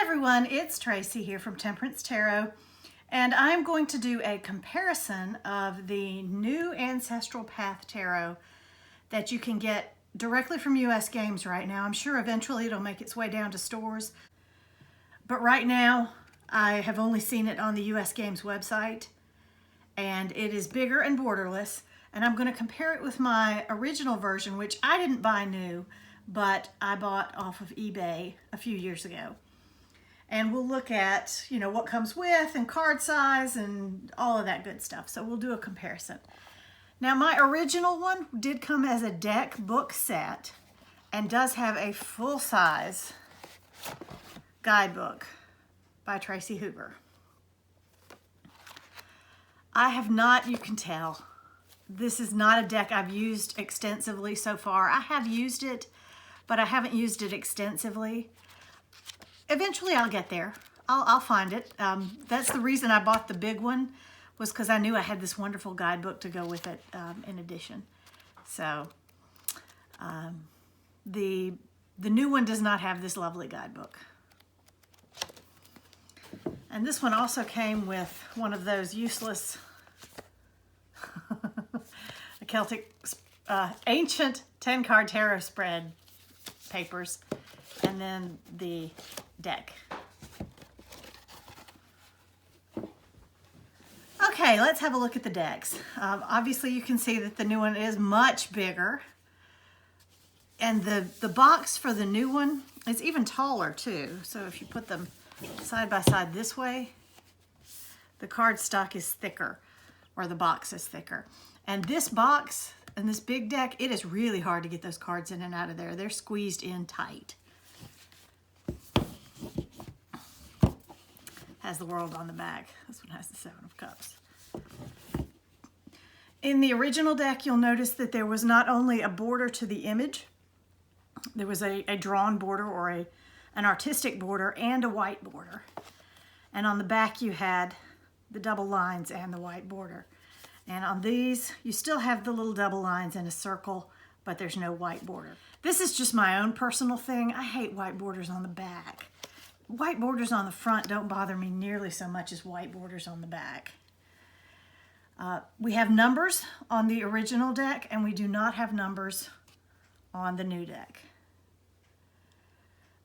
everyone, it's Tracy here from Temperance Tarot, and I'm going to do a comparison of the new Ancestral Path Tarot that you can get directly from US Games right now. I'm sure eventually it'll make its way down to stores, but right now I have only seen it on the US Games website, and it is bigger and borderless, and I'm going to compare it with my original version, which I didn't buy new, but I bought off of eBay a few years ago. And we'll look at, what comes with and card size and all of that good stuff. So we'll do a comparison. Now, my original one did come as a deck book set and does have a full-size guidebook by Tracy Hoover. I have not, you can tell, this is not a deck I've used extensively so far. I have used it, but I haven't used it extensively. Eventually I'll get there. I'll find it. That's the reason I bought the big one, was because I knew I had this wonderful guidebook to go with it in addition. So the new one does not have this lovely guidebook. And this one also came with one of those useless Celtic ancient 10-card tarot spread papers, and then the deck. Okay, let's have a look at the decks. Obviously you can see that the new one is much bigger, and the box for the new one is even taller too. So if you put them side by side this way, the cardstock is thicker, or the box is thicker. And this box and this big deck, it is really hard to get those cards in and out of there. They're squeezed in tight. Has the world on the back. This one has the 7 of Cups. In the original deck, you'll notice that there was not only a border to the image, there was a drawn border, or an artistic border, and a white border. And on the back you had the double lines and the white border. And on these, you still have the little double lines in a circle, but there's no white border. This is just my own personal thing. I hate white borders on the back. White borders on the front don't bother me nearly so much as white borders on the back. We have numbers on the original deck, and we do not have numbers on the new deck.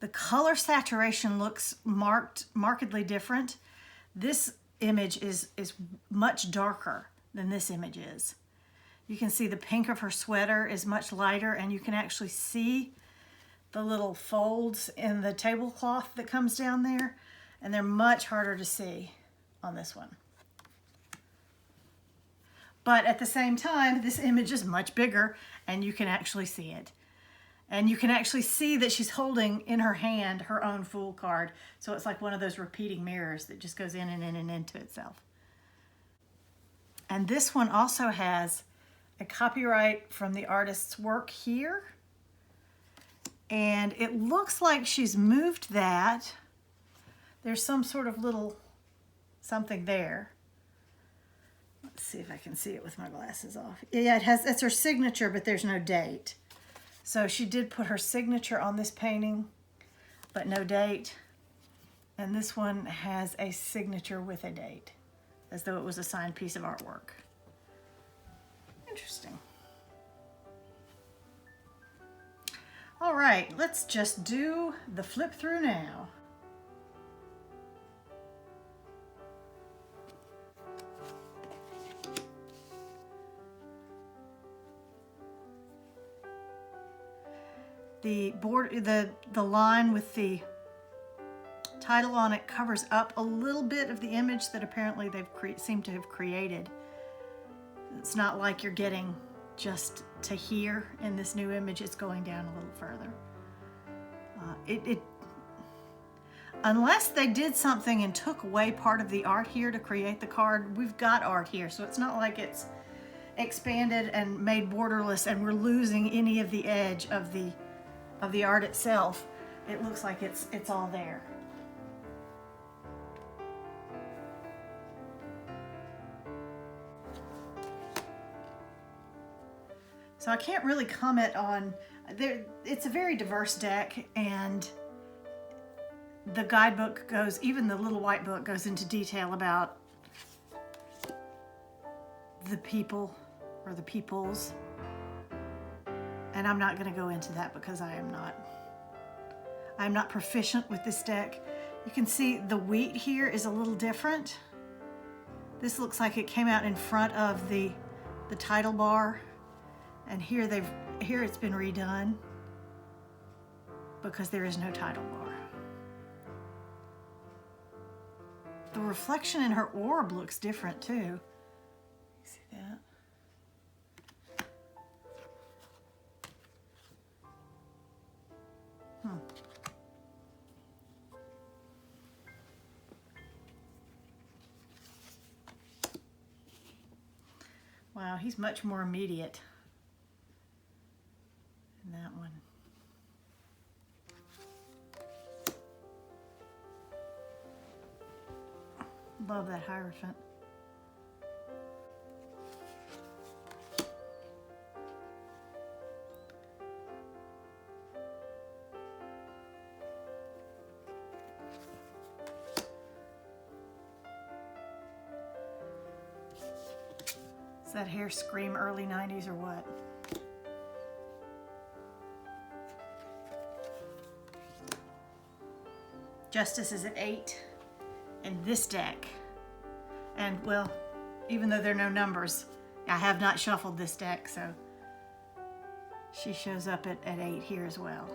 The color saturation looks markedly different. This image is much darker than this image is. You can see the pink of her sweater is much lighter, and you can actually see the little folds in the tablecloth that comes down there, and they're much harder to see on this one. But at the same time, this image is much bigger, and you can actually see it. And you can actually see that she's holding in her hand her own Fool card. So it's like one of those repeating mirrors that just goes in and in and into itself. And this one also has a copyright from the artist's work here. And it looks like she's moved that. There's some sort of little something there. Let's see if I can see it with my glasses off. Yeah, it's her signature, but there's no date. So she did put her signature on this painting, but no date. And this one has a signature with a date, as though it was a signed piece of artwork. Interesting. All right, let's just do the flip through now. The line with the title on it covers up a little bit of the image that apparently they've seemed to have created. It's not like you're getting just to here in this new image. It's going down a little further. Unless they did something and took away part of the art here to create the card, we've got art here, so it's not like it's expanded and made borderless and we're losing any of the edge of the art itself. It looks like it's all there. So I can't really comment on, it's a very diverse deck, and the guidebook goes, even the little white book goes into detail about the people or the peoples. And I'm not going to go into that because I'm not proficient with this deck. You can see the wheat here is a little different. This looks like it came out in front of the title bar, and here it's been redone because there is no title bar. The reflection in her orb looks different too. You see that? Wow, he's much more immediate in that one. Love that Hierophant. Does that hair scream early 90s or what? Justice is at 8 in this deck. And well, even though there are no numbers, I have not shuffled this deck, so she shows up at 8 here as well.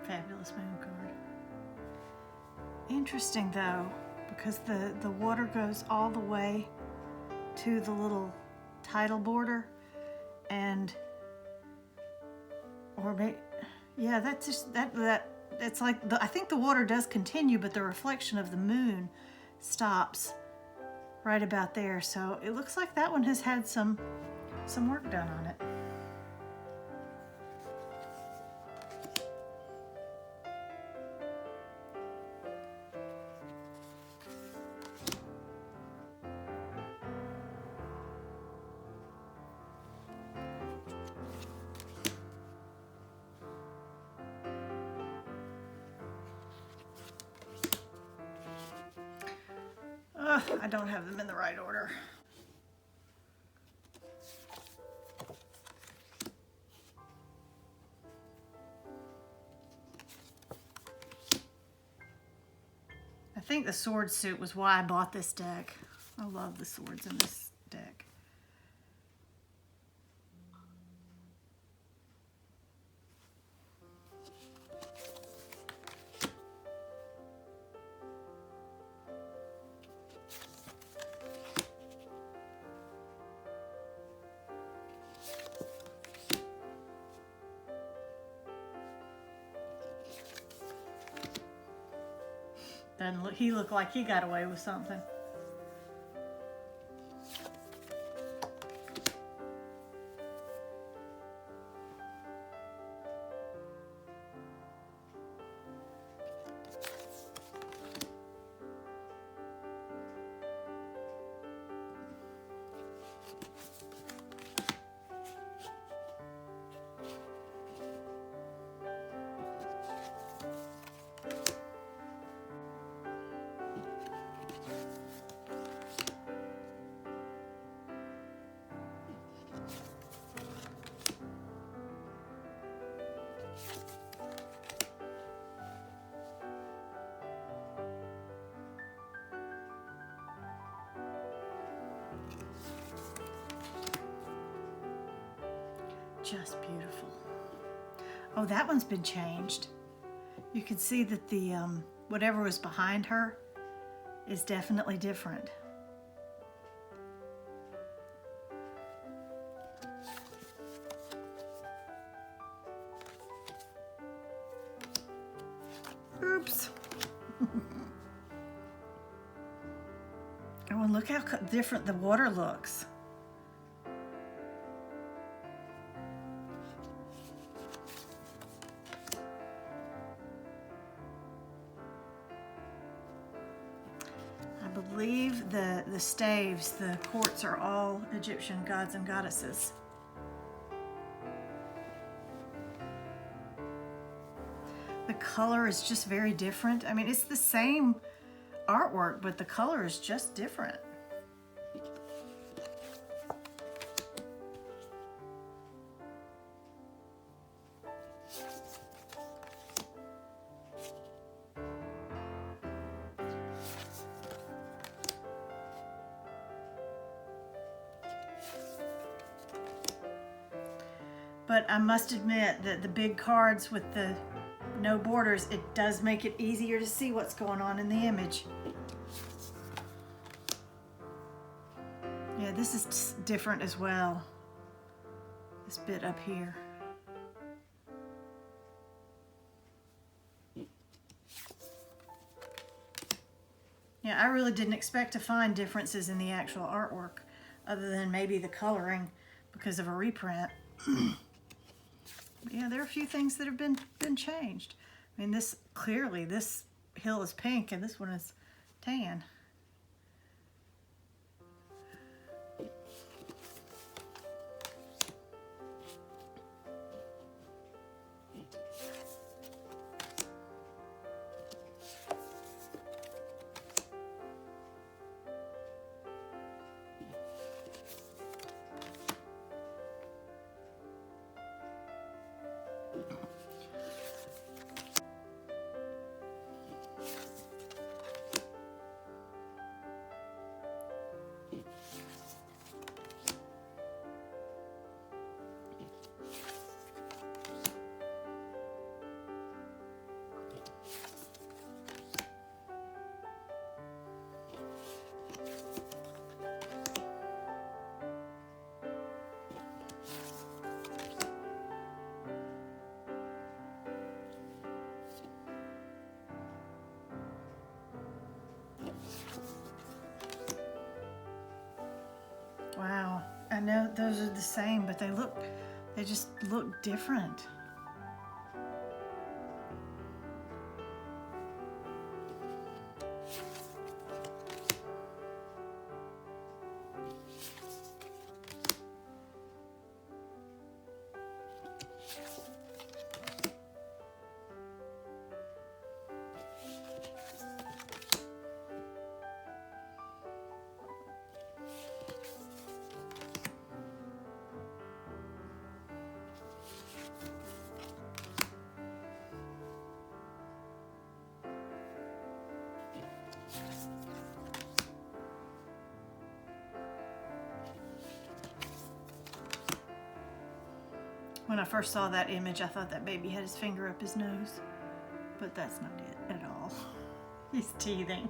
Fabulous moon card. Interesting though, because the water goes all the way to the little title border, and yeah, that's just that it's like I think the water does continue, but the reflection of the moon stops right about there. So it looks like that one has had some work done on it. I don't have them in the right order. I think the sword suit was why I bought this deck. I love the swords in this deck. He looked like he got away with something. Just beautiful. Oh, that one's been changed. You can see that the whatever was behind her is definitely different. Oops. Oh, and look how different the water looks. I believe the staves, the quartz, are all Egyptian gods and goddesses. The color is just very different. I mean, it's the same artwork, but the color is just different. But I must admit that the big cards with the no borders, it does make it easier to see what's going on in the image. Yeah, this is different as well. This bit up here. Yeah, I really didn't expect to find differences in the actual artwork, other than maybe the coloring because of a reprint. Yeah, there are a few things that have been changed. I mean, this clearly, this hill is pink and this one is tan. Wow, I know those are the same, but they just look different. When I first saw that image, I thought that baby had his finger up his nose, but that's not it at all. He's teething.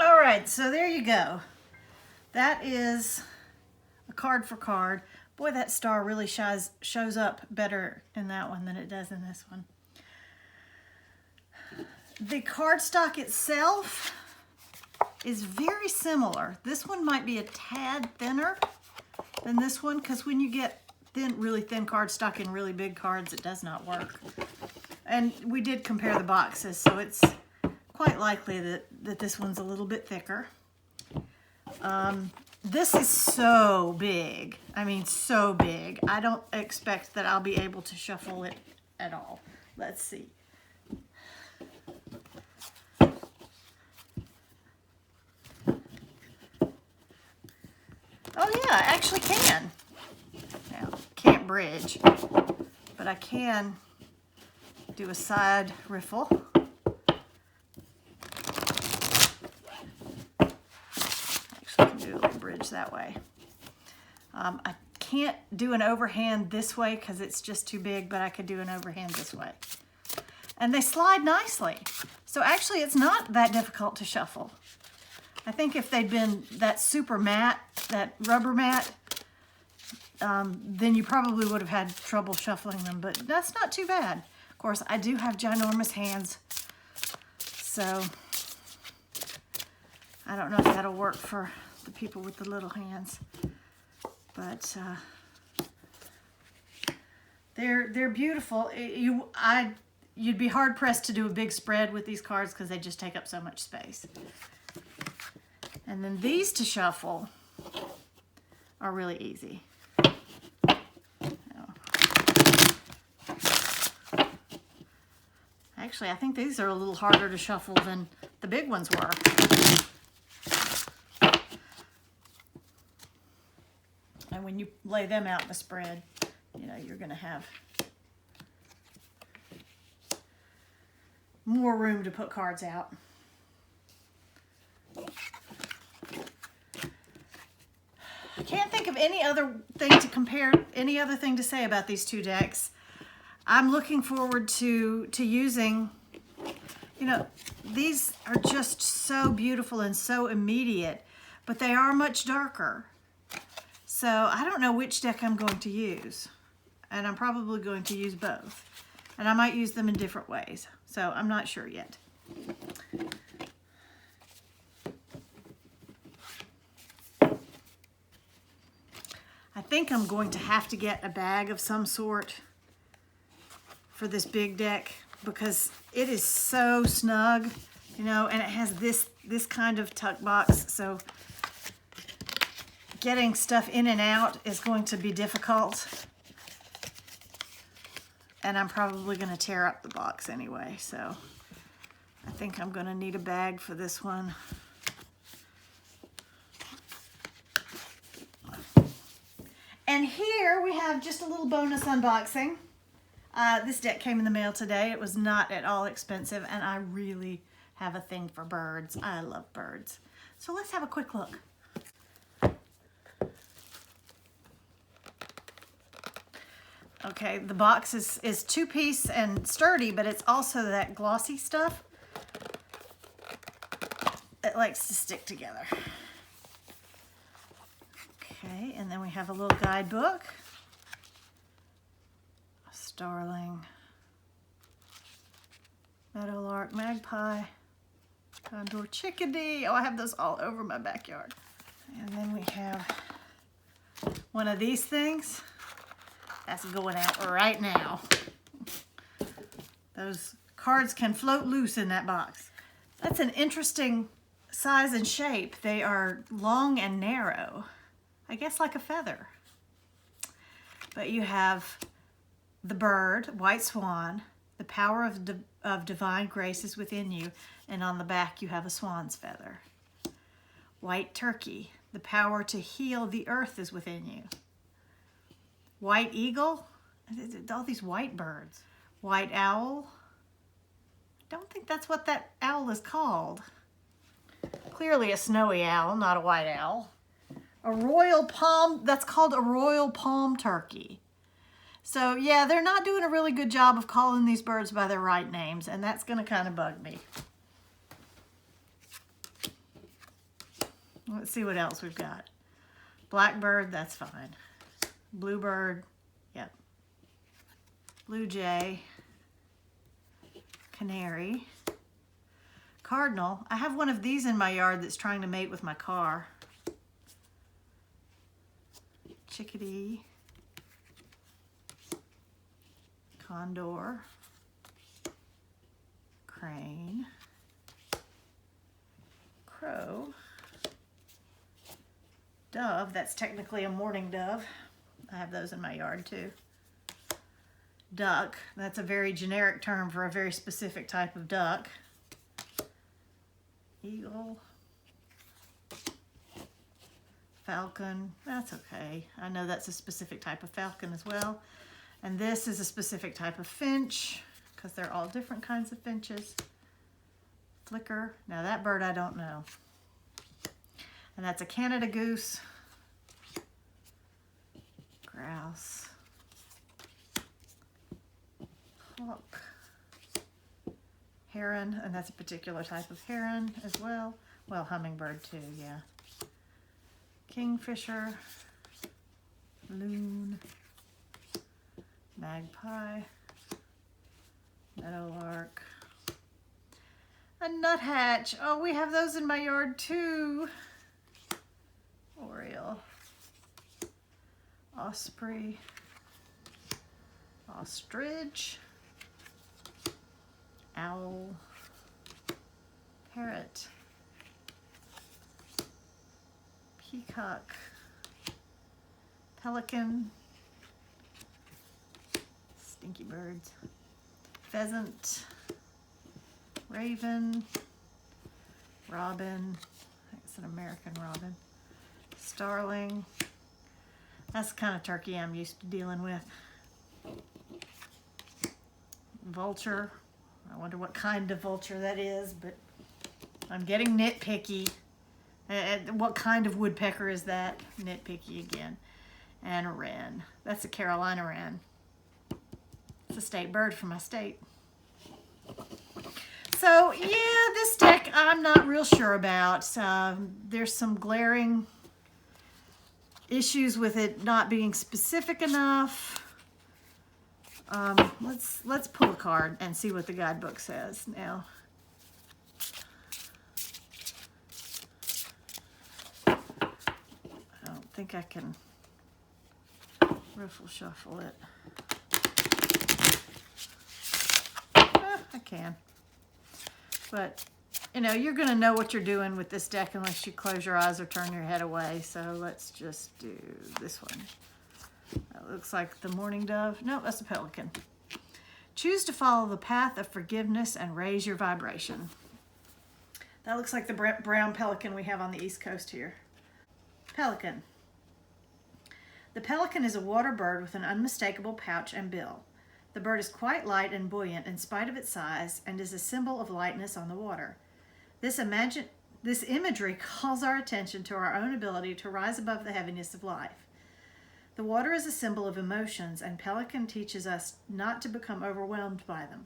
All right, so there you go. That is a card for card. Boy, that star really shows up better in that one than it does in this one. The cardstock itself is very similar. This one might be a tad thinner than this one, because when you get really thin cardstock in really big cards, it does not work. And we did compare the boxes, so it's quite likely that this one's a little bit thicker. This is so big. I mean, so big. I don't expect that I'll be able to shuffle it at all. Let's see. Oh yeah, I actually can. Now, can't bridge, but I can do a side riffle. Actually, I can do a little bridge that way. I can't do an overhand this way because it's just too big, but I could do an overhand this way. And they slide nicely. So actually, it's not that difficult to shuffle. I think if they'd been that super matte, that rubber matte, then you probably would have had trouble shuffling them, but that's not too bad. Of course, I do have ginormous hands, so I don't know if that'll work for the people with the little hands, but they're beautiful. You'd be hard pressed to do a big spread with these cards because they just take up so much space. And then these to shuffle are really easy. Actually, I think these are a little harder to shuffle than the big ones were. And when you lay them out in the spread, you know, you're going to have more room to put cards out. I can't think of any other thing to compare, any other thing to say about these two decks. I'm looking forward to using, you know, these are just so beautiful and so immediate, but they are much darker. So I don't know which deck I'm going to use, and I'm probably going to use both. And I might use them in different ways, so I'm not sure yet. I think I'm going to have to get a bag of some sort for this big deck because it is so snug, you know, and it has this kind of tuck box, so getting stuff in and out is going to be difficult. And I'm probably going to tear up the box anyway, so I think I'm going to need a bag for this one. And here we have just a little bonus unboxing. This deck came in the mail today. It was not at all expensive, and I really have a thing for birds. I love birds. So let's have a quick look. Okay, the box is two-piece and sturdy, but it's also that glossy stuff that likes to stick together. Okay, and then we have a little guidebook. A starling, meadowlark, magpie, condor, chickadee. Oh, I have those all over my backyard. And then we have one of these things. That's going out right now. Those cards can float loose in that box. That's an interesting size and shape. They are long and narrow. I guess like a feather. But you have the bird, white swan, the power of divine grace is within you, and on the back you have a swan's feather. White turkey, the power to heal the earth is within you. White eagle, all these white birds. White owl, don't think that's what that owl is called. Clearly a snowy owl, not a white owl. A royal palm, that's called a royal palm turkey. So yeah, they're not doing a really good job of calling these birds by their right names, and that's gonna kind of bug me. Let's see what else we've got. Blackbird, that's fine. Bluebird, yep. Blue jay, canary, cardinal. I have one of these in my yard that's trying to mate with my car. Chickadee. Condor. Crane. Crow. Dove, that's technically a mourning dove. I have those in my yard too. Duck, that's a very generic term for a very specific type of duck. Eagle. Falcon, that's okay. I know that's a specific type of falcon as well. And this is a specific type of finch, because they're all different kinds of finches. Flicker, now that bird I don't know. And that's a Canada goose. Grouse. Hawk. Heron, and that's a particular type of heron as well. Well, hummingbird too, yeah. Kingfisher. Loon. Magpie. Meadowlark. A nuthatch. Oh, we have those in my yard too. Oriole. Osprey. Ostrich. Owl. Parrot. Peacock. Pelican. Stinky birds. Pheasant. Raven. Robin. It's an American robin. Starling. That's the kind of turkey I'm used to dealing with. Vulture. I wonder what kind of vulture that is, but I'm getting nitpicky. What kind of woodpecker is that? Nitpicky again. And a wren. That's a Carolina wren. It's a state bird from my state. So yeah, this deck I'm not real sure about. There's some glaring issues with it not being specific enough. Let's pull a card and see what the guidebook says now. I don't think I can riffle shuffle it. I can. But, you know, you're going to know what you're doing with this deck unless you close your eyes or turn your head away. So let's just do this one. That looks like the mourning dove. No, that's a pelican. Choose to follow the path of forgiveness and raise your vibration. That looks like the brown pelican we have on the East Coast here. Pelican. The pelican is a water bird with an unmistakable pouch and bill. The bird is quite light and buoyant in spite of its size and is a symbol of lightness on the water. This imagery calls our attention to our own ability to rise above the heaviness of life. The water is a symbol of emotions, and pelican teaches us not to become overwhelmed by them.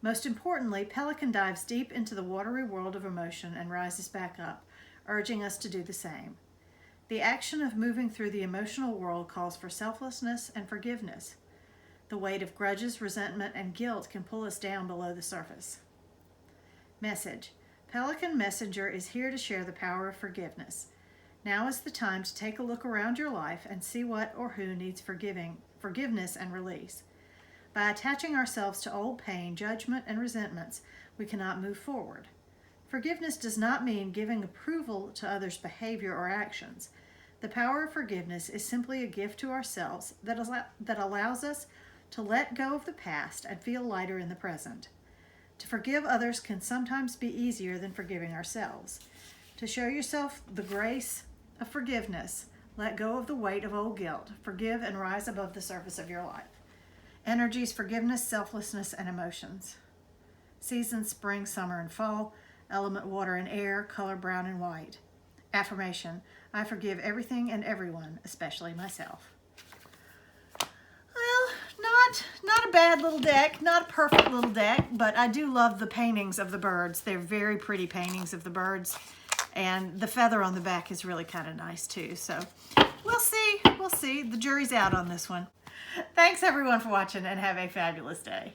Most importantly, pelican dives deep into the watery world of emotion and rises back up, urging us to do the same. The action of moving through the emotional world calls for selflessness and forgiveness. The weight of grudges, resentment, and guilt can pull us down below the surface. Message. Pelican Messenger is here to share the power of forgiveness. Now is the time to take a look around your life and see what or who needs forgiveness and release. By attaching ourselves to old pain, judgment, and resentments, we cannot move forward. Forgiveness does not mean giving approval to others' behavior or actions. The power of forgiveness is simply a gift to ourselves that allows us to let go of the past and feel lighter in the present. To forgive others can sometimes be easier than forgiving ourselves. To show yourself the grace of forgiveness, let go of the weight of old guilt, forgive and rise above the surface of your life. Energies: forgiveness, selflessness, and emotions. Seasons: spring, summer, and fall. Element: water and air. Color: brown and white. Affirmation: I forgive everything and everyone, especially myself. Well, not a bad little deck, not a perfect little deck, but I do love the paintings of the birds. They're very pretty paintings of the birds, and the feather on the back is really kind of nice too. So we'll see. The jury's out on this one. Thanks everyone for watching, and have a fabulous day.